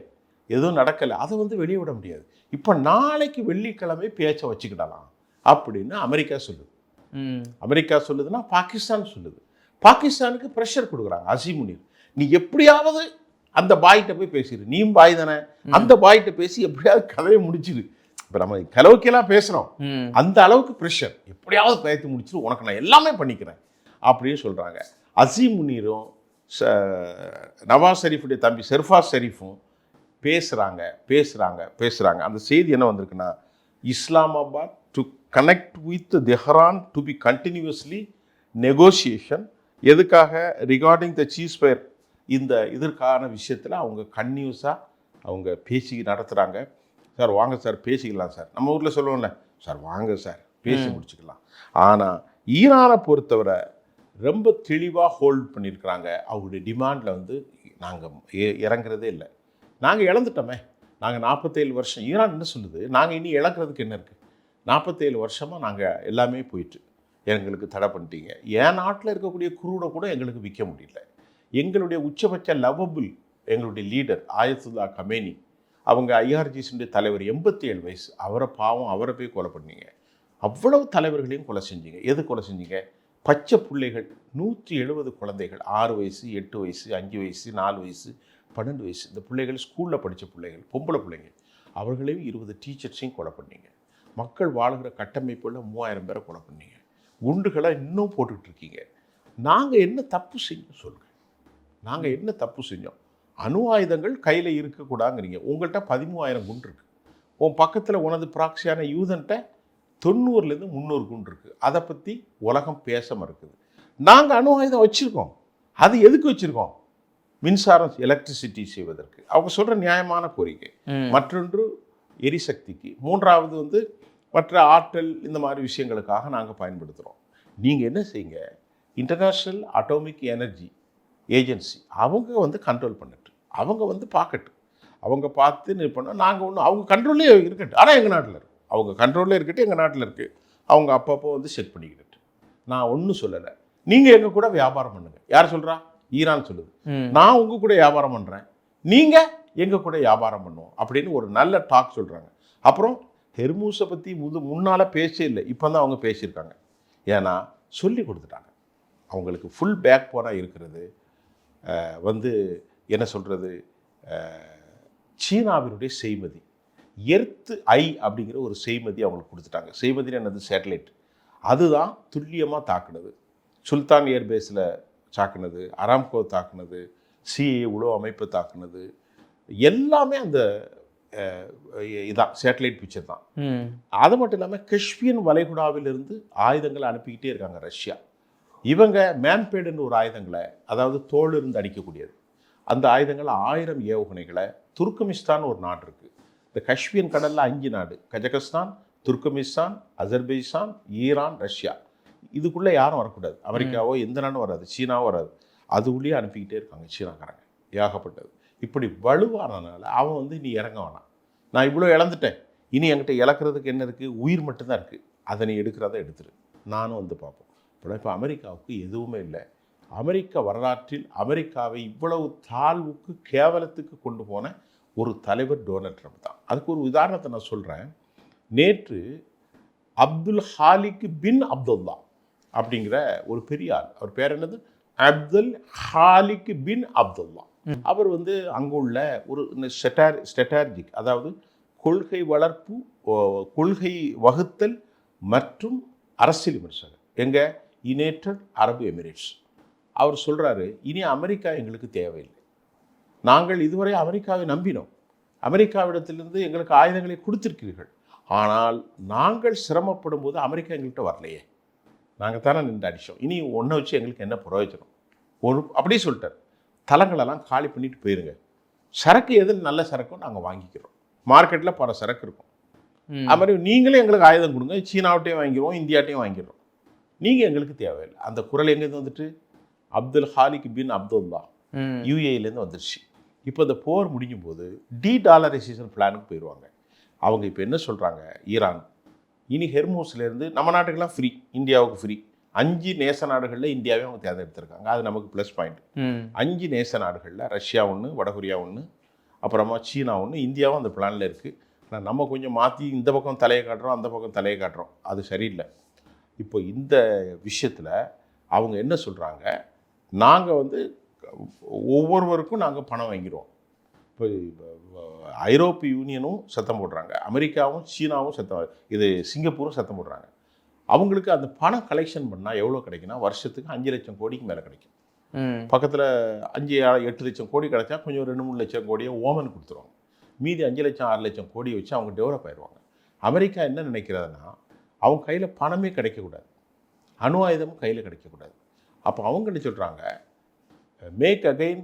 எதுவும் நடக்கலை, அதை வந்து வெளியே விட முடியாது, இப்போ நாளைக்கு வெள்ளிக்கிழமை பேச்சை வச்சுக்கிடலாம் அப்படின்னு அமெரிக்கா சொல்லுது. அமெரிக்கா சொல்லுதுன்னா பாகிஸ்தான் சொல்லுது. பாகிஸ்தானுக்கு ப்ரெஷர் கொடுக்குறாங்க. அசீம் முனீர், நீ எப்படியாவது அந்த பாய்கிட்ட போய் பேசிடு, நீயும் பாய் தானே, அந்த பாய்கிட்ட பேசி எப்படியாவது கதையை முடிச்சிரு. இப்போ நம்ம கலவுக்கெல்லாம் பேசுகிறோம், அந்த அளவுக்கு ப்ரெஷர், எப்படியாவது பேசி முடிச்சிரு, உனக்கு நான் எல்லாமே பண்ணிக்கிறேன் அப்படின்னு சொல்கிறாங்க. அசீம் முனீரும் நவாஸ் ஷெரீஃபுடைய தம்பி ஷெர்ஃபாஸ் ஷெரீஃபும் பேசுகிறாங்க. அந்த செய்தி என்ன வந்திருக்குன்னா, Islamabad to connect with Tehran to be continuously negotiation. எதுக்காக? ரிகார்டிங் த சீஸ்ஃபயர், இந்த இதற்கான விஷயத்தில் அவங்க கன்யூஸாக அவங்க பேசி நடத்துகிறாங்க. சார் வாங்க சார் பேசிக்கலாம் சார், நம்ம ஊரில் சொல்லுவோம்ல, சார் வாங்க சார் பேசி முடிச்சுக்கலாம். ஆனால் ஈரானை பொறுத்தவரை ரொம்ப தெளிவாக ஹோல்ட் பண்ணியிருக்கிறாங்க. அவங்களுடைய டிமாண்டில் வந்து நாங்கள் இறங்குறதே இல்லை. நாங்கள் இழந்துட்டோமே, நாங்கள் 47 வருஷம். ஈரான் என்ன சொல்லுது, நாங்கள் இனி இழக்கிறதுக்கு என்ன இருக்குது, 47 வருஷமாக நாங்கள் எல்லாமே போயிட்டு எங்களுக்கு தடை பண்ணிட்டீங்க. என் நாட்டில் இருக்கக்கூடிய குரூடை கூட எங்களுக்கு விற்க முடியல. எங்களுடைய உச்சபட்ச லவபிள் எங்களுடைய லீடர் ஆயத்துல்லா கமேனி, அவங்க ஐஆர்ஜிசியுடைய தலைவர், 87 வயசு, அவரை போய் கொலை பண்ணீங்க. அவ்வளவு தலைவர்களையும் கொலை செஞ்சீங்க. எது கொலை செஞ்சீங்க? பச்சை பிள்ளைகள் 170 குழந்தைகள், 6 வயசு 8 வயசு 5 வயசு 4 வயசு 12 வயசு, இந்த பிள்ளைகள் ஸ்கூலில் படித்த பிள்ளைகள், பொம்பளை பிள்ளைங்க, அவர்களையும் 20 டீச்சர்ஸையும் கொலை பண்ணீங்க. மக்கள் வாழ்கிற கட்டமைப்பில் 3000 பேரை கொலை பண்ணீங்க. குண்டுகளை இன்னும் போட்டுக்கிட்டு இருக்கீங்க. நாங்கள் என்ன தப்பு செஞ்சோம் சொல்லுங்கள், நாங்கள் என்ன தப்பு செஞ்சோம்? அணு ஆயுதங்கள் கையில் இருக்கக்கூடாதுங்கிறீங்க. உங்கள்கிட்ட 13000 குண்டு இருக்குது. உன் பக்கத்தில் உனது ப்ராக்சியான யூதன்ட்ட 90லேருந்து 300 குண்டு இருக்குது. அதை பற்றி உலகம் பேச மறுக்குது. நாங்கள் அணு ஆயுதம் வச்சுருக்கோம். அது எதுக்கு வச்சுருக்கோம்? மின்சாரம், எலக்ட்ரிசிட்டி செய்வதற்கு. அவங்க சொல்கிற நியாயமான கோரிக்கை. மற்றொன்று எரிசக்திக்கு, மூன்றாவது வந்து மற்ற ஆற்றல், இந்த மாதிரி விஷயங்களுக்காக நாங்கள் பயன்படுத்துகிறோம். நீங்கள் என்ன செய்யுங்க, இன்டர்நேஷ்னல் அட்டாமிக் எனர்ஜி ஏஜென்சி அவங்க வந்து கண்ட்ரோல் பண்ணிட்டு, அவங்க வந்து பார்க்கட்டும், அவங்க பார்த்து நிற்போம். நாங்கள் ஒன்றும் அவங்க கண்ட்ரோல்லே இருக்கட்டும், ஆனால் எங்கள் நாட்டில் இருக்குது, அவங்க கண்ட்ரோல்லே இருக்கட்டும், எங்கள் நாட்டில் இருக்குது, அவங்க அப்பப்போ வந்து செக் பண்ணிக்கிட்டு. நான் ஒன்றும் சொல்லலை, நீங்கள் எங்கள் கூட வியாபாரம் பண்ணுங்கள். யார் சொல்கிறா? ஈரான் சொல்லுது. நான் உங்கள் கூட வியாபாரம் பண்ணுறேன், நீங்கள் எங்கள் கூட வியாபாரம் பண்ணுவோம் அப்படின்னு ஒரு நல்ல டாக் சொல்கிறாங்க. அப்புறம் ஹெர்மூஸை பற்றி முன்னால் பேசே இல்லை, இப்போ தான் அவங்க பேசியிருக்காங்க. ஏன்னா சொல்லி கொடுத்துட்டாங்க. அவங்களுக்கு ஃபுல் பேக் போனால் இருக்கிறது வந்து என்ன சொல்கிறது, சீனாவினுடைய செய்மதி, எர்த்து ஐ அப்படிங்கிற ஒரு செய்மதி அவங்களுக்கு கொடுத்துட்டாங்க. செய்மதின்னு என்னது? சேட்டலைட். அதுதான் துல்லியமாக தாக்குனது. சுல்தான் ஏர்பேஸில் தாக்குனது, அராம்கோ தாக்குனது, சிஏ உளவு அமைப்பு தாக்குனது, எல்லாமே அந்த இதான் சேட்டலைட் பிக்சர் தான். அது மட்டும் இல்லாமல் காஸ்பியன் வளைகுடாவிலிருந்து ஆயுதங்களை அனுப்பிக்கிட்டே இருக்காங்க ரஷ்யா. இவங்க மேன்பேடுன்னு ஒரு ஆயுதங்களை, அதாவது தோல் இருந்து அடிக்கக்கூடியது, அந்த ஆயுதங்களை 1000 ஏவுகணைகளை, துர்க்மெனிஸ்தான் ஒரு நாடு இருக்குது, இந்த காஸ்பியன் கடலில் 5 நாடு, Kazakhstan, Turkmenistan, Azerbaijan, Iran, Russia, இதுக்குள்ளே யாரும் வரக்கூடாது. அமெரிக்காவோ எந்த நாடும் வராது, சீனாவோ வராது. அது உள்ளே அனுப்பிக்கிட்டே இருக்காங்க சீனாக்காரங்க, ஏகப்பட்டது. இப்படி வலுவானனால அவன் வந்து நீ இறங்க வேணாம், நான் இவ்வளோ இழந்துட்டேன், இனி என்கிட்ட இழக்கிறதுக்கு என்ன இருக்குது? உயிர் மட்டும்தான் இருக்குது, அதை நீ எடுக்கிறத எடுத்துரு, நானும் வந்து பார்ப்போம். இப்போ அமெரிக்காவுக்கு எதுவுமே இல்லை. அமெரிக்க வரலாற்றில் அமெரிக்காவை இவ்வளவு தாழ்வுக்கு, கேவலத்துக்கு கொண்டு போன ஒரு தலைவர் டொனால்ட் ட்ரம்ப் தான். அதுக்கு ஒரு உதாரணத்தை நான் சொல்கிறேன். நேற்று அப்துல் ஹாலிக் பின் அப்துல்லா அப்படிங்கிற ஒரு பெரிய ஆள், அவர் பேர் என்னது? அப்துல் ஹாலிக் பின் அப்துல்லா. அவர் வந்து அங்குள்ள ஒரு ஸ்ட்ராட்டஜிக், அதாவது கொள்கை வளர்ப்பு, கொள்கை வகுத்தல் மற்றும் அரசியல் விமர்சகர், எங்கே? யுனைடெட் அரபு எமிரேட்ஸ். அவர் சொல்கிறாரு, இனி அமெரிக்கா எங்களுக்கு தேவையில்லை, நாங்கள் இதுவரை அமெரிக்காவை நம்பினோம், அமெரிக்காவிடத்திலிருந்து எங்களுக்கு ஆயுதங்களை கொடுத்திருக்கிறீர்கள், ஆனால் நாங்கள் சிரமப்படும் போது அமெரிக்கா எங்கள்கிட்ட வரலையே, நாங்கள் தானே நின்று அடித்தோம், இனி ஒன்றை வச்சு எங்களுக்கு என்ன பிரயோஜனம்? அப்படியே சொல்லிட்டார். தளங்களெல்லாம் காலி பண்ணிட்டு போயிருங்க, சரக்கு எதில் நல்ல சரக்கோ நாங்கள் வாங்கிக்கிறோம், மார்க்கெட்டில் பல சரக்கு இருக்கும், அது மாதிரி நீங்களே எங்களுக்கு ஆயுதம் கொடுங்க, சீனாவிட்டையும் வாங்கிடுவோம், இந்தியாட்டையும் வாங்கிடுறோம், நீங்கள் எங்களுக்கு தேவையில்லை. அந்த குரல் எங்கேருந்து வந்துட்டு? அப்துல் ஹாலிக் பின் அப்துல்லா, யூஏஇலேருந்து வந்துருச்சு. இப்போ இந்த போர் முடியும் போது டாலரைசேஷன் பிளானுக்கு போயிடுவாங்க. அவங்க இப்போ என்ன சொல்கிறாங்க, ஈரான் இனி ஹெர்மூஸ்லேருந்து நம்ம நாட்டுக்கெல்லாம் ஃப்ரீ, இந்தியாவுக்கு ஃப்ரீ. 5 நேச நாடுகளில் இந்தியாவே அவங்க தேர்ந்தெடுத்திருக்காங்க, அது நமக்கு ப்ளஸ் பாயிண்ட். 5 நேச நாடுகளில் ரஷ்யா ஒன்று, வடகொரியா ஒன்று, அப்புறமா சீனா ஒன்று, இந்தியாவும் அந்த பிளானில் இருக்குது. ஆனால் நம்ம கொஞ்சம் மாற்றி இந்த பக்கம் தலையை காட்டுறோம், அந்த பக்கம் தலையை காட்டுறோம், அது சரியில்லை. இப்போ இந்த விஷயத்தில் அவங்க என்ன சொல்கிறாங்க, நாங்கள் வந்து ஒவ்வொருவருக்கும் நாங்கள் பணம் வாங்கிடுவோம். இப்போ ஐரோப்பிய யூனியனும் சத்தம் போடுறாங்க, அமெரிக்காவும் சீனாவும் இது சிங்கப்பூரும் சத்தம் போடுறாங்க. அவங்களுக்கு அந்த பணம் கலெக்ஷன் பண்ணால் எவ்வளோ கிடைக்குன்னா வருஷத்துக்கு 5 லட்சம் கோடிக்கு மேலே கிடைக்கும். பக்கத்தில் 5-8 லட்சம் கோடி கிடைச்சா கொஞ்சம் 2-3 லட்சம் கோடியை ஓமன் கொடுத்துருவாங்க. மீதி 5 லட்சம் 6 லட்சம் கோடியை வச்சு அவங்க டெவலப் ஆயிடுவாங்க. அமெரிக்கா என்ன நினைக்கிறதுனா அவங்க கையில் பணமே கிடைக்கக்கூடாது, அணு ஆயுதமும் கையில் கிடைக்கக்கூடாது. அப்போ அவங்க என்ன சொல்கிறாங்க, மேக் அகைன்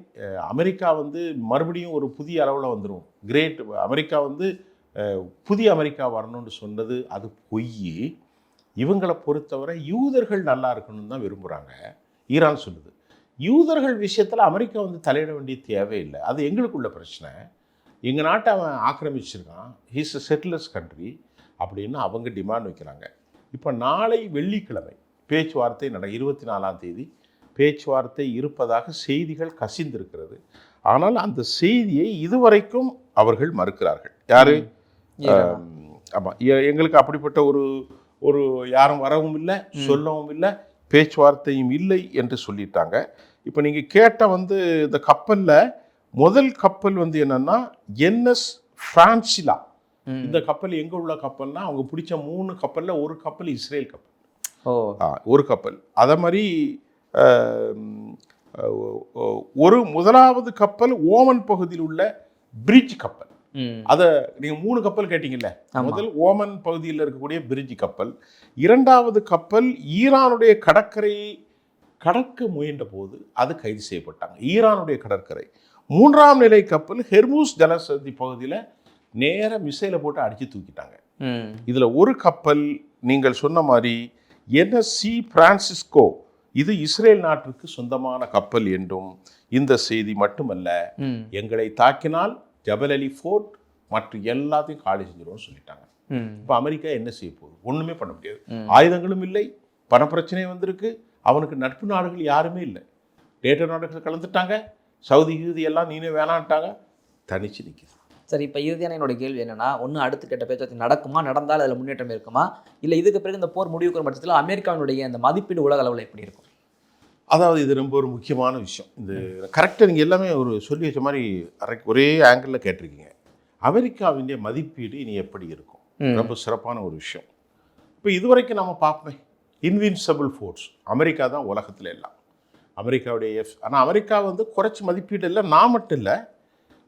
அமெரிக்கா வந்து மறுபடியும் ஒரு புதிய அளவில் வந்துடும், கிரேட் அமெரிக்கா வந்து புதிய அமெரிக்கா வரணும்னு சொன்னது அது பொய். இவங்களை பொறுத்தவரை யூதர்கள் நல்லா இருக்கணும்னு தான் விரும்புகிறாங்க. ஈரான் சொல்லுது யூதர்கள் விஷயத்தில் அமெரிக்கா வந்து தலையிட வேண்டிய தேவையில்லை, அது எங்களுக்குள்ள பிரச்சனை, எங்கள் நாட்டை அவன் ஆக்கிரமிச்சிருக்கான், ஹீஸ் அ செட்டிலர்ஸ் கண்ட்ரி அப்படின்னு அவங்க டிமாண்ட் வைக்கிறாங்க. இப்போ நாளை வெள்ளிக்கிழமை பேச்சுவார்த்தை 24ஆம் தேதி பேச்சுவார்த்தை இருப்பதாக செய்திகள் கசிந்திருக்கிறது. ஆனால் அந்த செய்தியை இதுவரைக்கும் அவர்கள் மறுக்கிறார்கள். யாரு? ஆமாம், எங்களுக்கு அப்படிப்பட்ட ஒரு யாரும் வரவும் இல்லை, சொல்லவும் இல்லை, பேச்சுவார்த்தையும் இல்லை என்று சொல்லிட்டாங்க. இப்போ நீங்கள் கேட்ட வந்து இந்த கப்பலில் முதல் கப்பல் வந்து என்னன்னா என்எஸ் பிரான்சிலா. இந்த கப்பல் எங்கே உள்ள கப்பல்னா அவங்க பிடிச்ச 3 கப்பலில் ஒரு கப்பல் இஸ்ரேல் கப்பல். ஒரு கப்பல். அதை மாதிரி முதலாவது கப்பல் ஓமன் பகுதியில் உள்ள பிரிட்ஜ் கப்பல். அதை நீங்கள் 3 கப்பல் கேட்டீங்கல்ல, முதல் ஓமன் பகுதியில் இருக்கக்கூடிய பிரிட்ஜ் கப்பல். இரண்டாவது கப்பல் ஈரானுடைய கடற்கரையை கடக்க முயன்ற போது அது கைது செய்யப்பட்டாங்க, ஈரானுடைய கடற்கரை. 3ஆம் நிலை கப்பல் ஹெர்மூஸ் ஜலசந்தி பகுதியில் நேர மிசைலை போட்டு அடித்து தூக்கிட்டாங்க. இதில் ஒரு கப்பல் நீங்கள் சொன்ன மாதிரி என்எஸ்சி பிரான்சிஸ்கோ, இது இஸ்ரேல் நாட்டிற்கு சொந்தமான கப்பல் என்றும் இந்த செய்தி மட்டுமல்ல, எங்களை தாக்கினால் ஜபல் அலி ஃபோர்ட் மற்ற எல்லாத்தையும் காலி செஞ்சிருவோம்னு சொல்லிட்டாங்க. இப்போ அமெரிக்கா என்ன செய்ய போகுது? ஒன்றுமே பண்ண முடியாது. ஆயுதங்களும் இல்லை, பணப்பிரச்சனை வந்திருக்கு, அவனுக்கு நட்பு நாடுகள் யாருமே இல்லை. நேட்டோ நாடுகள் கலந்துட்டாங்க, சவுதி எல்லாம் நீனே வேணான்ட்டாங்க, தனிச்சு நிற்கிது. சரி, இப்போ இறுதியான என்னோட கேள்வி என்னன்னா, ஒன்று அடுத்து கேட்ட பேச்சுவார்த்தை நடக்குமா, நடந்தால் அதில் முன்னேற்றம் இருக்குமா, இல்லை இதுக்கு பிறகு இந்த போர் முடிவுக்கிற பட்சத்தில் அமெரிக்காவினுடைய அந்த மதிப்பீடு உலக அளவில் எப்படி இருக்கும்? அதாவது இது ரொம்ப ஒரு முக்கியமான விஷயம். இந்த கரெக்டாக நீங்கள் எல்லாமே ஒரு சொல்லி வச்ச மாதிரி ஒரே ஆங்கிளில் கேட்டிருக்கீங்க. அமெரிக்காவின் மதிப்பீடு இனி எப்படி இருக்கும்? ரொம்ப சிறப்பான ஒரு விஷயம். இப்போ இதுவரைக்கும் நம்ம பார்ப்போம், இன்வின்சிபிள் ஃபோர்ஸ் அமெரிக்கா தான் உலகத்தில் எல்லாம். அமெரிக்காவுடைய ஆனால் அமெரிக்கா வந்து குறைச்சி மதிப்பீடு இல்லை, நான் மட்டும் இல்லை,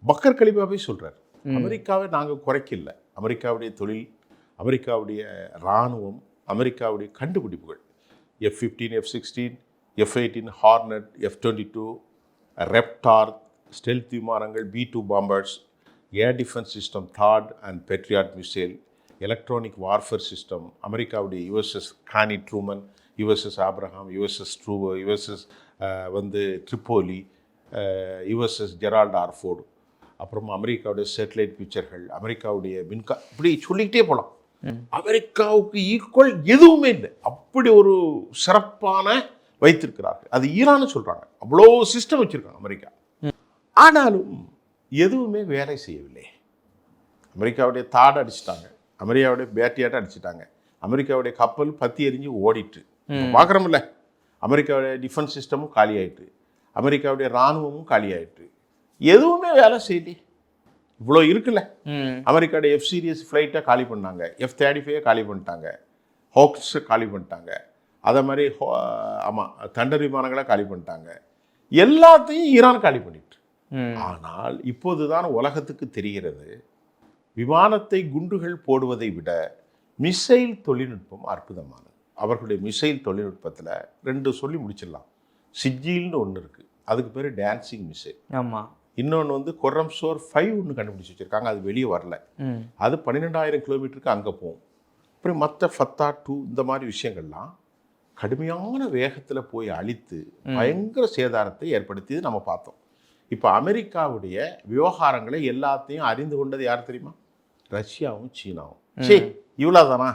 பக்கர் கலிபாவே சொல்கிறார், அமெரிக்காவை நாங்கள் குறைக்கல. அமெரிக்காவுடைய தொழில், அமெரிக்காவுடைய இராணுவம், அமெரிக்காவுடைய கண்டுபிடிப்புகள், F-15, F-16, F-18 hornet, F-22 ரெப்டார் stealth விமானங்கள், B-2 bombers, air defence system தாட் and Patriot missile, electronic warfare system, அமெரிக்காவுடைய USS கானி ட்ரூமன், USS ஆப்ரஹாம், USS ட்ரூவோ, USS வந்து ட்ரிப்போலி, USS ஜெரால்ட் ஆர்ஃபோர்டு, அப்புறமா அமெரிக்காவுடைய சேட்டலைட் பிக்சர்கள், அமெரிக்காவுடைய இப்படி சொல்லிக்கிட்டே போகலாம். அமெரிக்காவுக்கு ஈக்குவல் எதுவுமே இல்லை, அப்படி ஒரு சிறப்பான வைத்திருக்கிறார்கள். அது ஈரான்னு சொல்கிறாங்க, அவ்வளோ சிஸ்டம் வச்சுருக்காங்க அமெரிக்கா. ஆனாலும் எதுவுமே வேலை செய்யவில்லை. அமெரிக்காவுடைய தாடை அடிச்சிட்டாங்க, அமெரிக்காவுடைய பேட்டியாட்டை அடிச்சிட்டாங்க, அமெரிக்காவுடைய கப்பல் பற்றி எரிஞ்சு ஓடிட்டு பார்க்குறோம்ல, அமெரிக்காவுடைய டிஃபென்ஸ் சிஸ்டமும் காலி ஆயிட்டு, அமெரிக்காவுடைய இராணுவமும் காலி ஆயிட்டு, எதுவுமே வேலை செய்யலை. இவ்வளோ இருக்குல்ல, அமெரிக்காவுடைய F சீரியஸ் ஃப்ளைட்டை காலி பண்ணாங்க, F-35 காலி பண்ணிட்டாங்க, ஹாக்ஸை காலி பண்ணிட்டாங்க, அதே மாதிரி ஆமாம் தண்டர் விமானங்களை காலி பண்ணிட்டாங்க, எல்லாத்தையும் ஈரான் காலி பண்ணிட்டு. ஆனால் இப்போதுதான் உலகத்துக்கு தெரிகிறது, விமானத்தை குண்டுகள் போடுவதை விட மிசைல் தொழில்நுட்பம் அற்புதமானது. அவர்களுடைய மிசைல் தொழில்நுட்பத்தில் 2 சொல்லி முடிச்சிடலாம். சிஜில்னு ஒன்று இருக்குது, அதுக்கு பேர் டான்சிங் மிசைல். ஆமாம். இன்னொன்று வந்து கொரம்சோர் 5 ஒன்று கண்டுபிடிச்சி வச்சுருக்காங்க, அது வெளியே வரல, அது 12,000 கிலோமீட்டருக்கு அங்கே போகும். அப்புறம் மற்ற ஃபத்தா 2 இந்த மாதிரி விஷயங்கள்லாம் கடுமையான வேகத்தில் போய் அழித்து பயங்கர சேதாரத்தை ஏற்படுத்தியது நம்ம பார்த்தோம். இப்போ அமெரிக்காவுடைய விவகாரங்களை எல்லாத்தையும் அறிந்து கொண்டது யார் தெரியுமா? ரஷ்யாவும் சீனாவும். சரி, இவ்வளோதானா?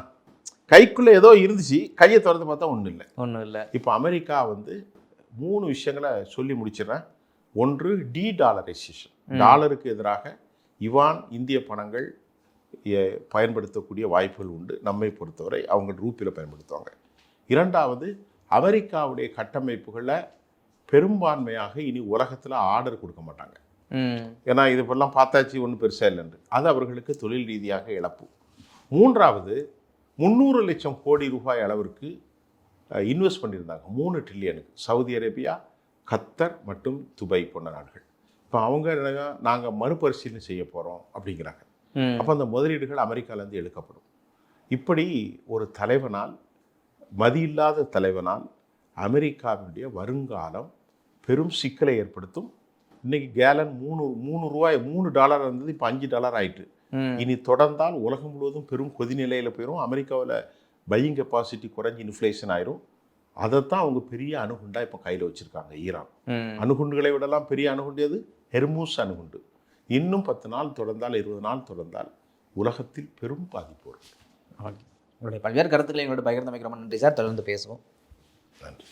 கைக்குள்ளே ஏதோ இருந்துச்சு, கையை திறந்து பார்த்தா ஒன்றும் இல்லை. இப்போ அமெரிக்கா வந்து 3 விஷயங்களை சொல்லி முடிச்சிடறேன். ஒன்று, டாலரைசேஷன், டாலருக்கு எதிராக யுவான் இந்திய பணங்கள் பயன்படுத்தக்கூடிய வாய்ப்புகள் உண்டு. நம்மை பொறுத்தவரை அவங்க ரூபியில் பயன்படுத்துவாங்க. 2வது, அமெரிக்காவுடைய கட்டமைப்புகளை பெரும்பான்மையாக இனி உலகத்தில் ஆர்டர் கொடுக்க மாட்டாங்க. ஏன்னா இது இப்பெல்லாம் பார்த்தாச்சு ஒன்றும் பெருசாக இல்லைன்று. அது அவர்களுக்கு தொழில் ரீதியாக இழப்பு. மூன்றாவது 300 லட்சம் கோடி ரூபாய் அளவிற்கு இன்வெஸ்ட் பண்ணியிருந்தாங்க 3 ட்ரில்லியனுக்கு சவுதி அரேபியா, கத்தர் மற்றும் துபாய் போன்ற நாடுகள். இப்போ அவங்க நாங்கள் மறுபரிசீலனை செய்ய போகிறோம் அப்படிங்கிறாங்க. அப்போ அந்த முதலீடுகள் அமெரிக்காவிலேருந்து எடுக்கப்படும். இப்படி ஒரு தலைவனால், மதியில்லாத தலைவனால் அமெரிக்காவினுடைய வருங்காலம் பெரும் சிக்கலை ஏற்படுத்தும். இன்னைக்கு கேலன் $3 இருந்தது, இப்போ $5 ஆயிட்டு. இனி தொடர்ந்தால் உலகம் முழுவதும் பெரும் கொதிநிலையில் போயிடும். அமெரிக்காவில் பையிங் கெப்பாசிட்டி குறைஞ்சி இன்ஃப்ளேஷன் ஆயிரும். அதைத்தான் அவங்க பெரிய அணுகுண்டா இப்போ கையில் வச்சுருக்காங்க ஈரான். அணுகுண்டுகளை விடலாம் பெரிய அணுகுண்டு எது? ஹெர்மூஸ் அணுகுண்டு. இன்னும் 10 நாள் தொடர்ந்தால், 20 நாள் தொடர்ந்தால் உலகத்தில் பெரும் பாதிப்பு வரும். உங்களுடைய பல்வேறு கருத்துக்களை எங்களோட பகிர்ந்தமைக்கு ரொம்ப நன்றி சார். தொடர்ந்து பேசுவோம். நன்றி.